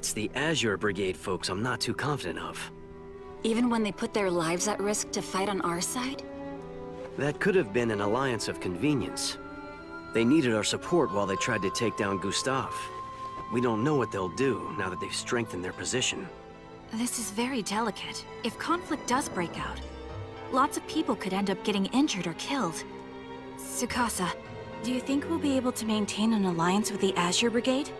It's the Azure Brigade folks I'm not too confident of. Even when they put their lives at risk to fight on our side? That could have been an alliance of convenience. They needed our support while they tried to take down Gustav. We don't know what they'll do now that they've strengthened their position. This is very delicate. If conflict does break out, lots of people could end up getting injured or killed. Tsukasa, do you think we'll be able to maintain an alliance with the Azure Brigade?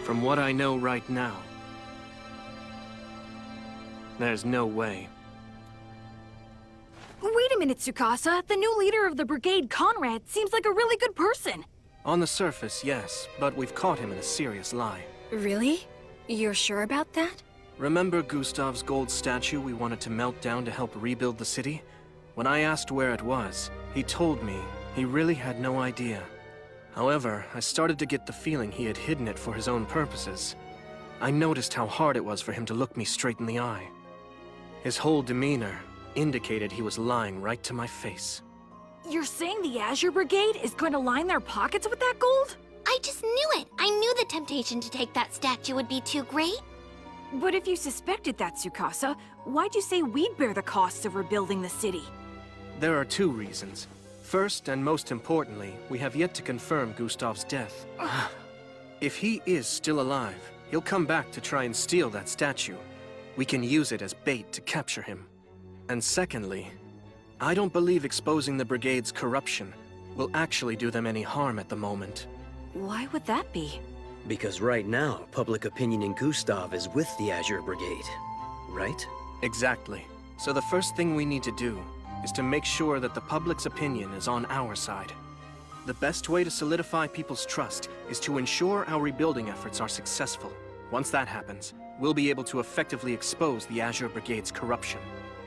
From what I know right now, there's no way. Wait a minute, Tsukasa. The new leader of the brigade, Conrad, seems like a really good person. On the surface, yes, but we've caught him in a serious lie. Really? You're sure about that? Remember Gustav's gold statue we wanted to melt down to help rebuild the city? When I asked where it was, he told me he really had no idea. However, I started to get the feeling he had hidden it for his own purposes. I noticed how hard it was for him to look me straight in the eye. His whole demeanor indicated he was lying right to my face. You're saying the Azure Brigade is going to line their pockets with that gold? I just knew it! I knew the temptation to take that statue would be too great. But if you suspected that, Tsukasa, why'd you say we'd bear the costs of rebuilding the city? There are two reasons. First, and most importantly, we have yet to confirm Gustav's death. If he is still alive, he'll come back to try and steal that statue. We can use it as bait to capture him. And secondly, I don't believe exposing the Brigade's corruption will actually do them any harm at the moment. Why would that be? Because right now, public opinion in Gustav is with the Azure Brigade, right? Exactly. So the first thing we need to do is to make sure that the public's opinion is on our side. The best way to solidify people's trust is to ensure our rebuilding efforts are successful. Once that happens, we'll be able to effectively expose the Azure Brigade's corruption.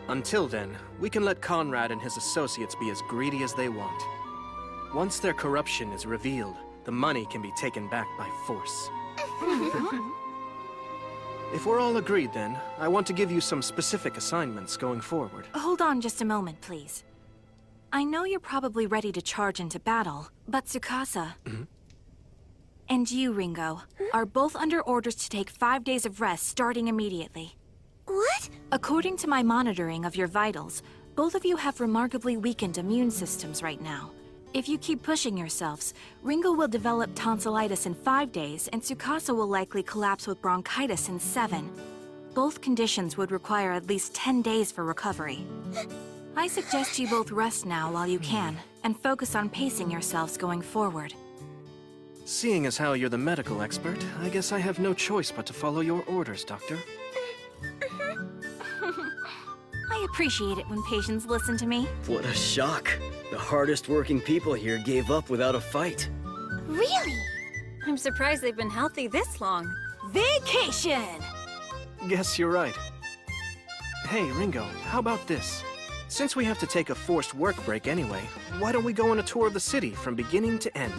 Until then, we can let Conrad and his associates be as greedy as they want. Once their corruption is revealed, the money can be taken back by force. If we're all agreed then, I want to give you some specific assignments going forward. Hold on just a moment, please. I know you're probably ready to charge into battle, but Tsukasa... and you, Ringo, are both under orders to take 5 days of rest starting immediately. What? According to my monitoring of your vitals, both of you have remarkably weakened immune systems right now. If you keep pushing yourselves, Ringo will develop tonsillitis in 5 days, and Tsukasa will likely collapse with bronchitis in 7. Both conditions would require at least 10 days for recovery. I suggest you both rest now while you can, and focus on pacing yourselves going forward. Seeing as how you're the medical expert, I guess I have no choice but to follow your orders, Doctor. I appreciate it when patients listen to me. What a shock. The hardest working people here gave up without a fight. Really? I'm surprised they've been healthy this long. Vacation! Guess you're right. Hey, Ringo, how about this? Since we have to take a forced work break anyway, why don't we go on a tour of the city from beginning to end?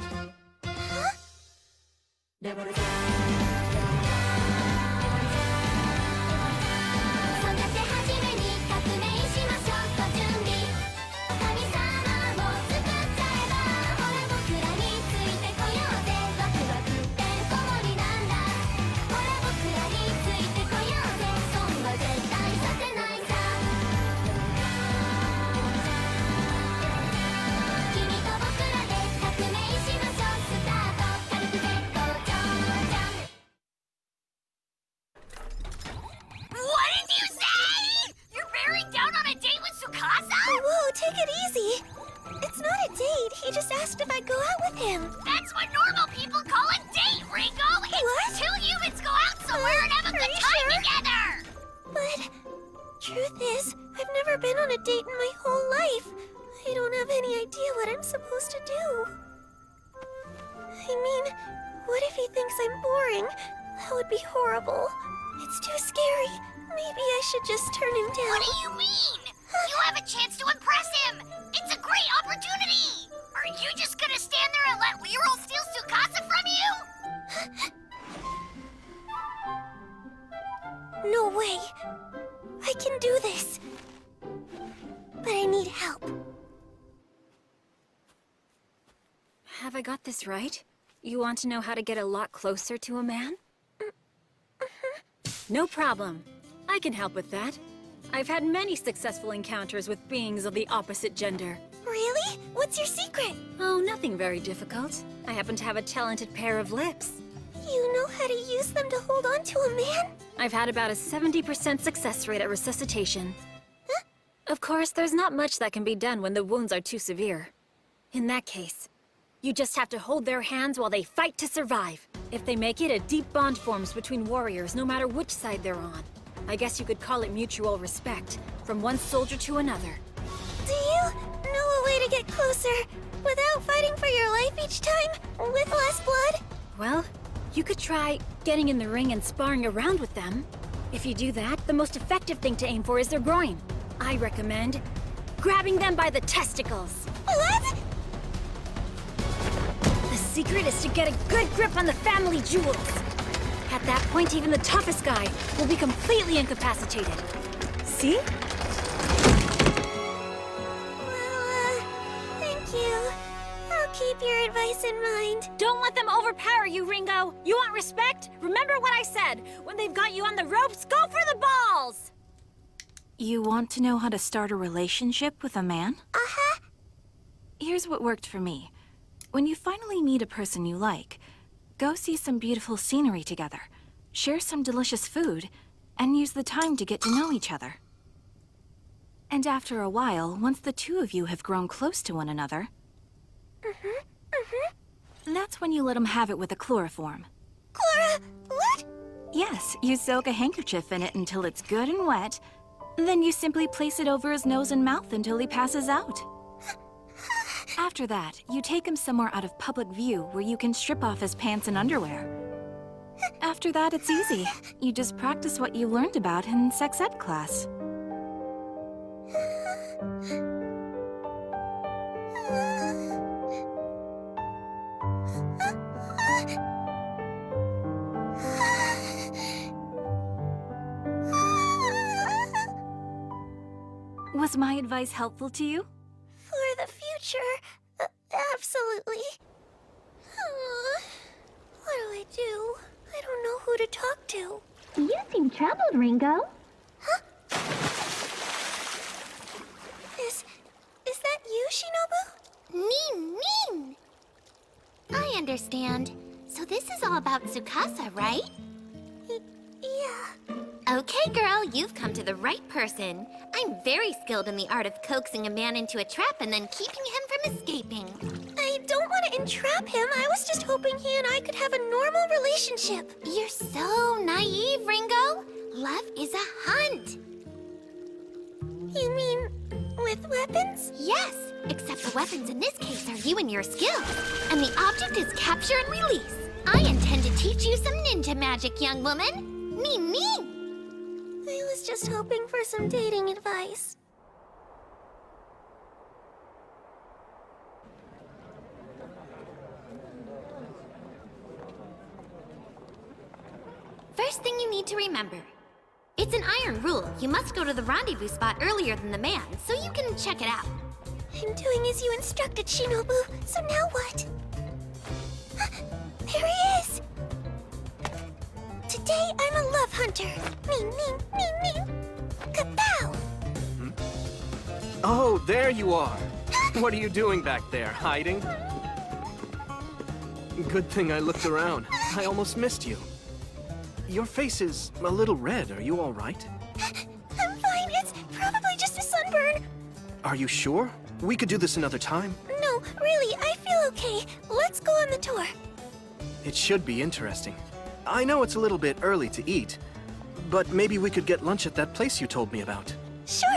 Take it easy. It's not a date. He just asked if I'd go out with him. That's what normal people call a date, Ringo! It's two humans go out somewhere and have a good time together! But, truth is, I've never been on a date in my whole life. I don't have any idea what I'm supposed to do. I mean, what if he thinks I'm boring? That would be horrible. It's too scary. Maybe I should just turn him down. What do you mean? You have a chance to impress him! It's a great opportunity! Are you just gonna stand there and let Leroy steal Tsukasa from you? No way. I can do this. But I need help. Have I got this right? You want to know how to get a lot closer to a man? No problem. I can help with that. I've had many successful encounters with beings of the opposite gender. Really? What's your secret? Oh, nothing very difficult. I happen to have a talented pair of lips. You know how to use them to hold on to a man? I've had about a 70% success rate at resuscitation. Huh? Of course, there's not much that can be done when the wounds are too severe. In that case, you just have to hold their hands while they fight to survive. If they make it, a deep bond forms between warriors, no matter which side they're on. I guess you could call it mutual respect, from one soldier to another. Do you know a way to get closer without fighting for your life each time, with less blood? Well, you could try getting in the ring and sparring around with them. If you do that, the most effective thing to aim for is their groin. I recommend grabbing them by the testicles. What? The secret is to get a good grip on the family jewels. At that point, even the toughest guy will be completely incapacitated. See? Well, thank you. I'll keep your advice in mind. Don't let them overpower you, Ringo! You want respect? Remember what I said! When they've got you on the ropes, go for the balls! You want to know how to start a relationship with a man? Uh-huh. Here's what worked for me. When you finally meet a person you like, go see some beautiful scenery together, share some delicious food, and use the time to get to know each other. And after a while, once the two of you have grown close to one another, that's when you let him have it with a chloroform. Clara, what? Yes, you soak a handkerchief in it until it's good and wet, then you simply place it over his nose and mouth until he passes out. After that, you take him somewhere out of public view where you can strip off his pants and underwear. After that, it's easy. You just practice what you learned about in sex ed class. Was my advice helpful to you? For the future, absolutely. What do I do? I don't know who to talk to. You seem troubled, Ringo. Is that you, Shinobu? Mean. I understand. So this is all about Tsukasa, right? Yeah. Okay, girl, you've come to the right person. I'm very skilled in the art of coaxing a man into a trap and then keeping him from escaping. I don't want to entrap him. I was just hoping he and I could have a normal relationship. You're so naive, Ringo. Love is a hunt. You mean with weapons? Yes, except the weapons in this case are you and your skills. And the object is capture and release. I intend to teach you some ninja magic, young woman. Mean. I was just hoping for some dating advice. First thing you need to remember. It's an iron rule. You must go to the rendezvous spot earlier than the man, so you can check it out. I'm doing as you instructed, Shinobu. So now what? There he is! Today I'm a love hunter. Mean. Kapow! Oh, there you are. What are you doing back there, hiding? Good thing I looked around. I almost missed you. Your face is a little red. Are you all right? I'm fine. It's probably just a sunburn. Are you sure? We could do this another time. No, really, I feel okay. Let's go on the tour. It should be interesting. I know it's a little bit early to eat, but maybe we could get lunch at that place you told me about. Sure.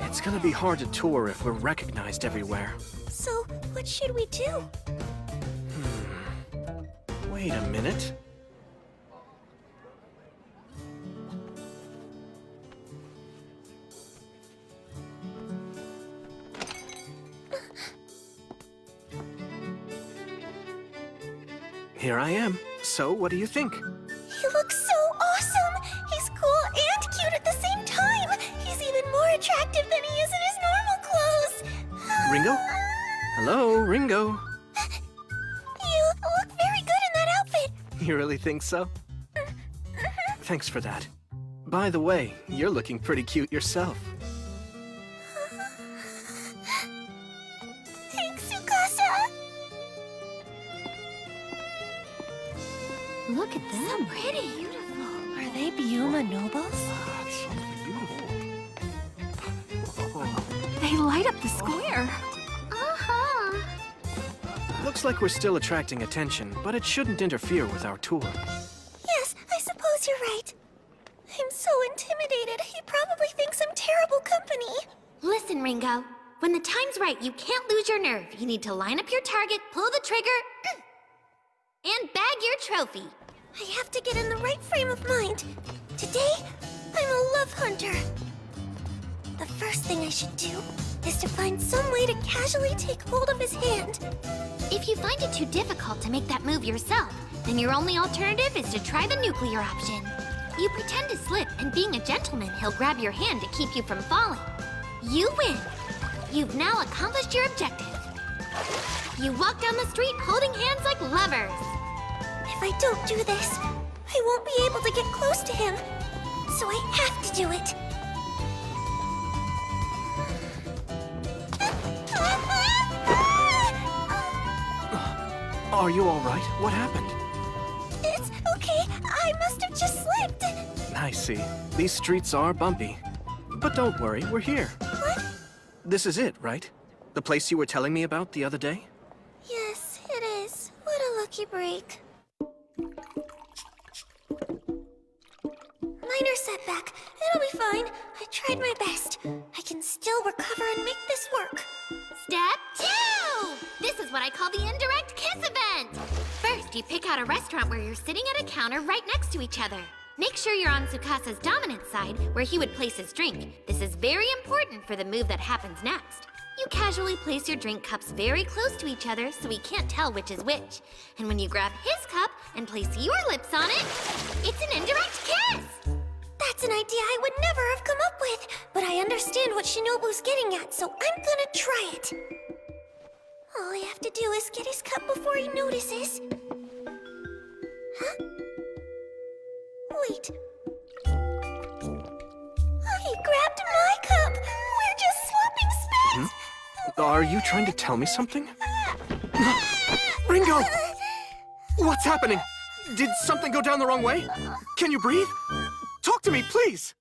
It's gonna be hard to tour if we're recognized everywhere. So, what should we do? Wait a minute. Here I am. So, what do you think? He looks so awesome! He's cool and cute at the same time! He's even more attractive than he is in his normal clothes. Ringo? Hello, Ringo. You look very good in that outfit. You really think so? Thanks for that. By the way, you're looking pretty cute yourself. Thanks, Tsukasa. Look at them. So pretty. Beautiful. Are they Byuma nobles? They light up the square. Uh-huh. Looks like we're still attracting attention, but it shouldn't interfere with our tour. Yes, I suppose you're right. I'm so intimidated. He probably thinks I'm terrible company. Listen, Ringo. When the time's right, you can't lose your nerve. You need to line up your target, pull the trigger, and bag your trophy. I have to get in the right frame of mind. Today, I'm a love hunter. The first thing I should do is to find some way to casually take hold of his hand. If you find it too difficult to make that move yourself, then your only alternative is to try the nuclear option. You pretend to slip, and being a gentleman, he'll grab your hand to keep you from falling. You win. You've now accomplished your objective. You walk down the street holding hands like lovers. If I don't do this, I won't be able to get close to him. So I have to do it. Are you all right? What happened? It's okay. I must have just slipped. I see. These streets are bumpy. But don't worry, we're here. What? This is it, right? The place you were telling me about the other day? Yes, it is. What a lucky break. Minor setback. It'll be fine. I tried my best. I can still recover and make this work. Step 2! This is what I call the indirect kiss event. First, you pick out a restaurant where you're sitting at a counter right next to each other. Make sure you're on Tsukasa's dominant side, where he would place his drink. This is very important for the move that happens next. You casually place your drink cups very close to each other so he can't tell which is which. And when you grab his cup and place your lips on it, it's an indirect kiss! That's an idea I would never have come up with, but I understand what Shinobu's getting at, so I'm gonna try it. All I have to do is get his cup before he notices. Huh? Wait. He grabbed my cup! We're just swapping spoons! Are you trying to tell me something? Ringo! What's happening? Did something go down the wrong way? Can you breathe? Talk to me, please!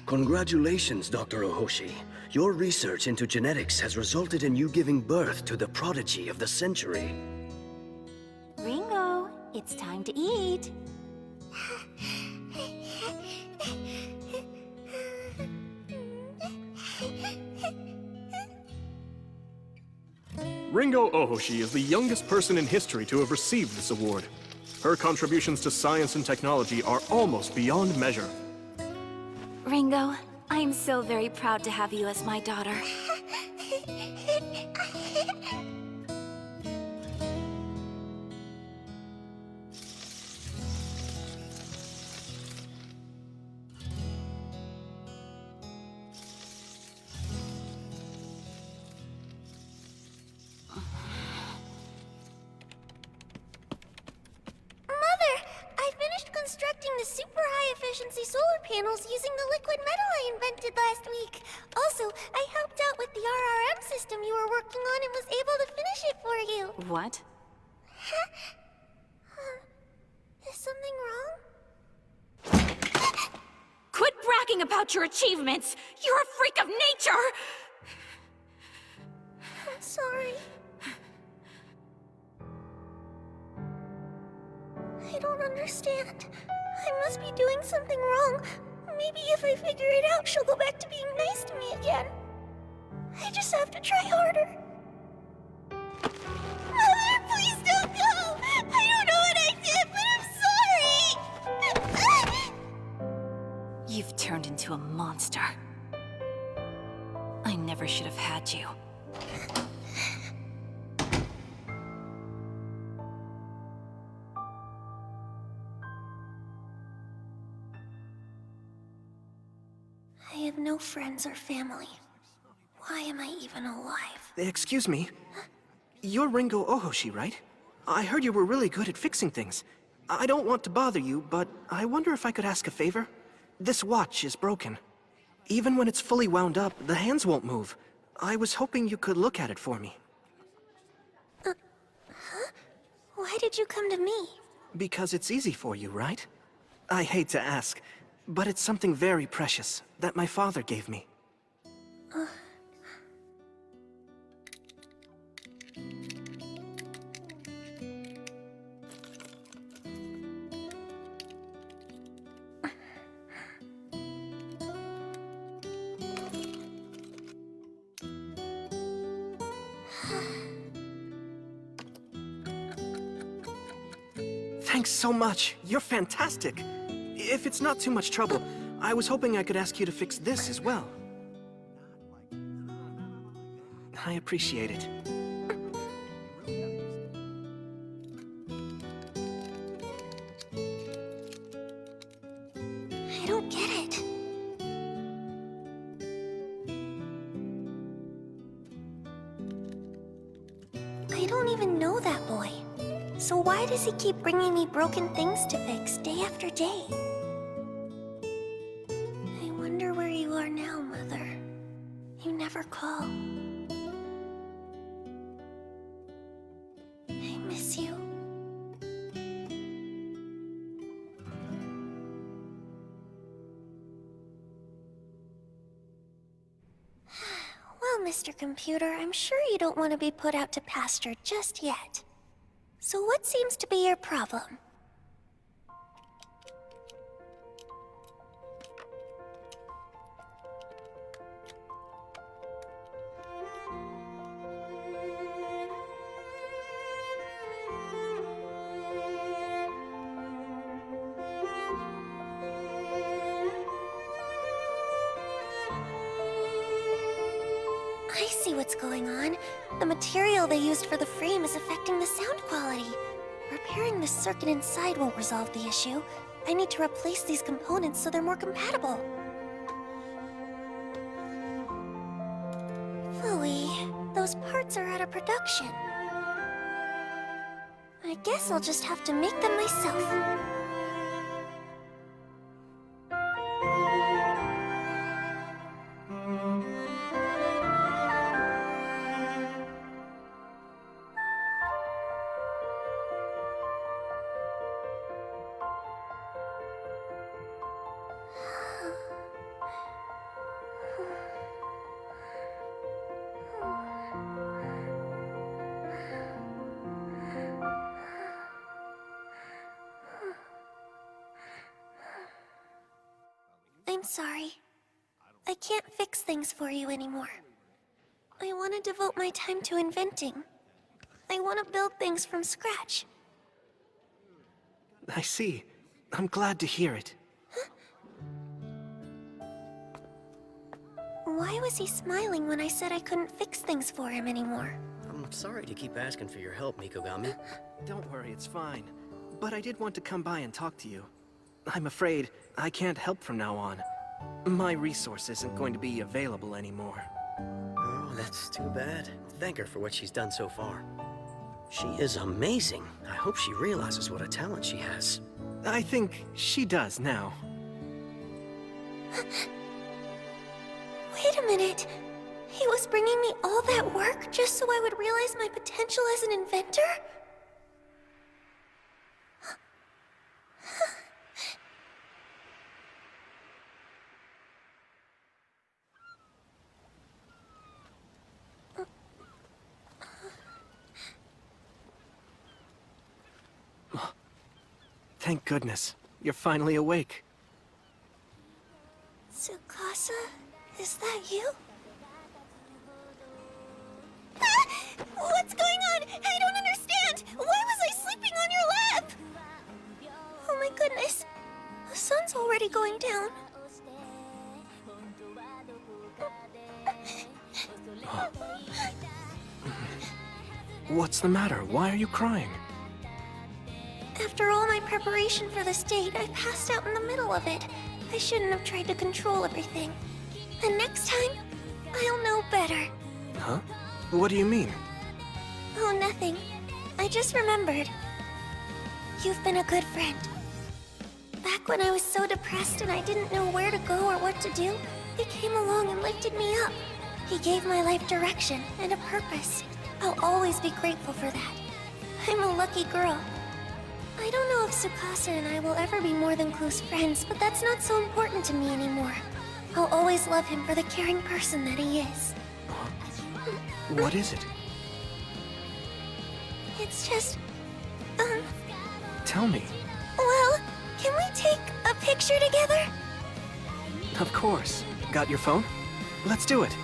Congratulations, Dr. Ohoshi. Your research into genetics has resulted in you giving birth to the prodigy of the century. Ringo, it's time to eat. Ringo Ohoshi is the youngest person in history to have received this award. Her contributions to science and technology are almost beyond measure. Ringo, I'm so very proud to have you as my daughter. Constructing the super high-efficiency solar panels using the liquid metal I invented last week. Also, I helped out with the RRM system you were working on and was able to finish it for you. What? Is something wrong? Quit bragging about your achievements! You're a freak of nature! I'm sorry. I don't understand. I must be doing something wrong. Maybe if I figure it out, she'll go back to being nice to me again. I just have to try harder. Mother, please don't go! I don't know what I did, but I'm sorry! You've turned into a monster. I never should have had you. no friends or family. Why am I even alive? Excuse me? You're Ringo Ohoshi, right? I heard you were really good at fixing things. I don't want to bother you, but I wonder if I could ask a favor? This watch is broken. Even when it's fully wound up, the hands won't move. I was hoping you could look at it for me. Why did you come to me? Because it's easy for you, right? I hate to ask, but it's something very precious that my father gave me. Thanks so much. You're fantastic. If it's not too much trouble, I was hoping I could ask you to fix this as well. I appreciate it. I don't get it. I don't even know that boy. So why does he keep bringing me broken things to fix day after day? I wonder where you are now, Mother. You never call. I miss you. Well, Mr. Computer, I'm sure you don't want to be put out to pasture just yet. So what seems to be your problem? I see what's going on. The material they used for the frame is affecting the sound quality. Repairing the circuit inside won't resolve the issue. I need to replace these components so they're more compatible. Phooey, those parts are out of production. I guess I'll just have to make them myself. I'm sorry. I can't fix things for you anymore. I want to devote my time to inventing. I want to build things from scratch. I see. I'm glad to hear it. Why was he smiling when I said I couldn't fix things for him anymore? I'm sorry to keep asking for your help, Mikogami. Don't worry, it's fine. But I did want to come by and talk to you. I'm afraid I can't help from now on. My resource isn't going to be available anymore. Oh, that's too bad. Thank her for what she's done so far. She is amazing. I hope she realizes what a talent she has. I think she does now. Wait a minute. He was bringing me all that work just so I would realize my potential as an inventor? Thank goodness. You're finally awake. Tsukasa? Is that you? Ah! What's going on? I don't understand! Why was I sleeping on your lap? Oh my goodness. The sun's already going down. What's the matter? Why are you crying? After all my preparation for this date, I passed out in the middle of it. I shouldn't have tried to control everything. And What do you mean? Oh, nothing. I just remembered. You've been a good friend. Back when I was so depressed and I didn't know where to go or what to do, he came along and lifted me up. He gave my life direction and a purpose. I'll always be grateful for that. I'm a lucky girl. I don't know if Tsukasa and I will ever be more than close friends, but that's not so important to me anymore. I'll always love him for the caring person that he is. What is it? It's just... Tell me. Well, can we take a picture together? Of course. Got your phone? Let's do it.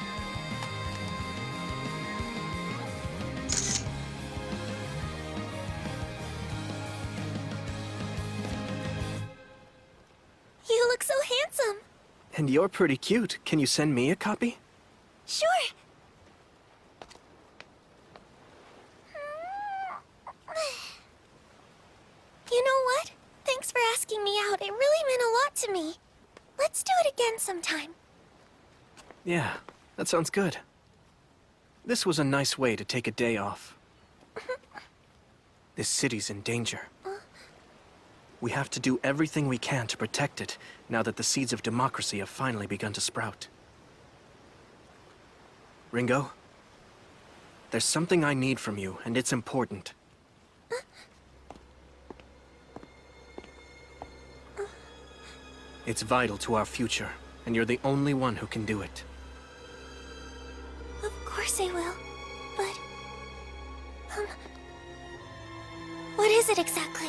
You look so handsome. And you're pretty cute. Can you send me a copy? Sure. You know what? Thanks for asking me out. It really meant a lot to me. Let's do it again sometime. Yeah, that sounds good. This was a nice way to take a day off. This city's in danger. We have to do everything we can to protect it, now that the seeds of democracy have finally begun to sprout. Ringo, there's something I need from you, and it's important. It's vital to our future, and you're the only one who can do it. Of course I will. But... what is it exactly?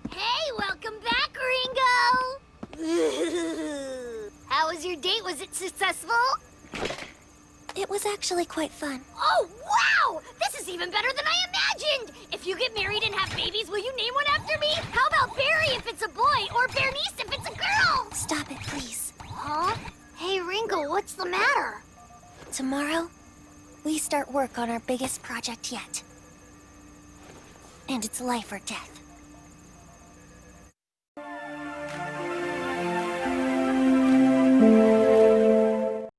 Hey, welcome back, Ringo! How was your date? Was it successful? It was actually quite fun. Oh, wow! This is even better than I imagined! If you get married and have babies, will you name one after me? How about Barry if it's a boy, or Bernice if it's a girl? Stop it, please. Huh? Hey, Ringo, what's the matter? Tomorrow, we start work on our biggest project yet. And it's life or death.